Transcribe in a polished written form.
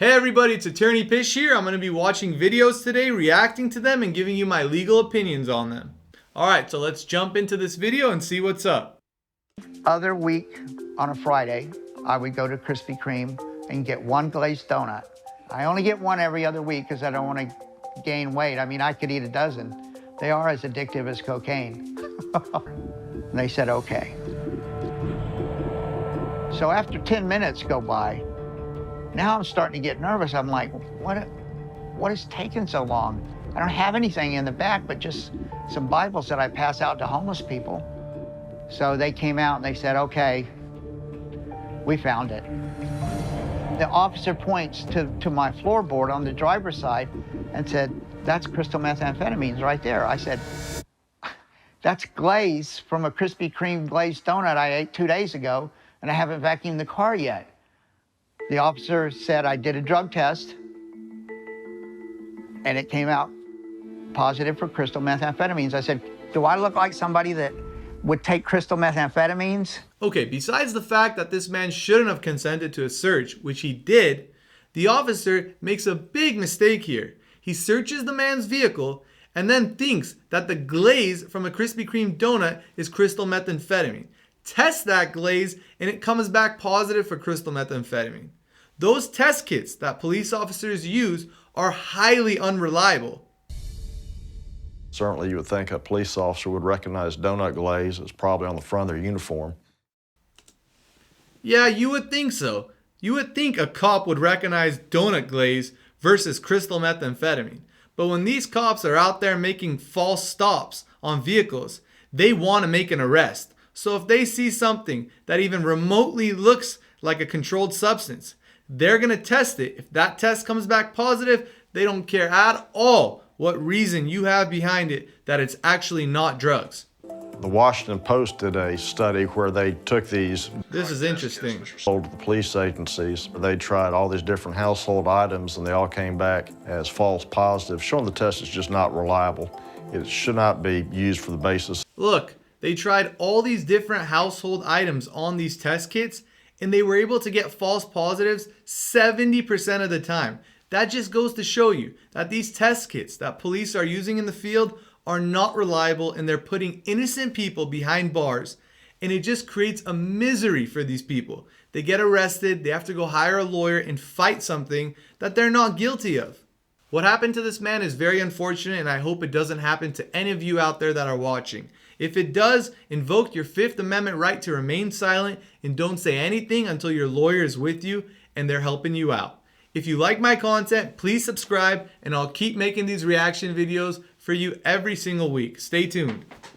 Hey everybody, it's Attorney Pish here. I'm going to be watching videos today, reacting to them, and giving you my legal opinions on them. Alright, so let's jump into this video and see what's up. Other week on a Friday, I would go to Krispy Kreme and get one glazed donut. I only get one every other week because I don't want to gain weight. I mean, I could eat a dozen. They are as addictive as cocaine. And they said, okay. So after 10 minutes go by, now I'm starting to get nervous. I'm like, what is taking so long? I don't have anything in the back but just some Bibles that I pass out to homeless people. So they came out and they said, okay, we found it. The officer points to my floorboard on the driver's side and said, that's crystal methamphetamines right there. I said, that's glaze from a Krispy Kreme glazed donut I ate 2 days ago, and I haven't vacuumed the car yet. The officer said I did a drug test, and it came out positive for crystal methamphetamines. I said, do I look like somebody that would take crystal methamphetamines? Okay, besides the fact that this man shouldn't have consented to a search, which he did, the officer makes a big mistake here. He searches the man's vehicle and then thinks that the glaze from a Krispy Kreme donut is crystal methamphetamine. Tests that glaze and it comes back positive for crystal methamphetamine. Those test kits that police officers use are highly unreliable. Certainly you would think a police officer would recognize donut glaze as probably on the front of their uniform. Yeah, you would think so. You would think a cop would recognize donut glaze versus crystal methamphetamine. But when these cops are out there making false stops on vehicles, they want to make an arrest. So if they see something that even remotely looks like a controlled substance, they're going to test it. If that test comes back positive, they don't care at all what reason you have behind it that it's actually not drugs. The Washington Post did a study where they took these. This is interesting. Sold to the police agencies. They tried all these different household items and they all came back as false positives, showing the test is just not reliable. It should not be used for the basis. Look, they tried all these different household items on these test kits and they were able to get false positives 70% of the time. That just goes to show you that these test kits that police are using in the field are not reliable and they're putting innocent people behind bars, and it just creates a misery for these people. They get arrested, they have to go hire a lawyer and fight something that they're not guilty of. What happened to this man is very unfortunate, and I hope it doesn't happen to any of you out there that are watching. If it does, invoke your Fifth Amendment right to remain silent and don't say anything until your lawyer is with you and they're helping you out. If you like my content, please subscribe and I'll keep making these reaction videos for you every single week. Stay tuned.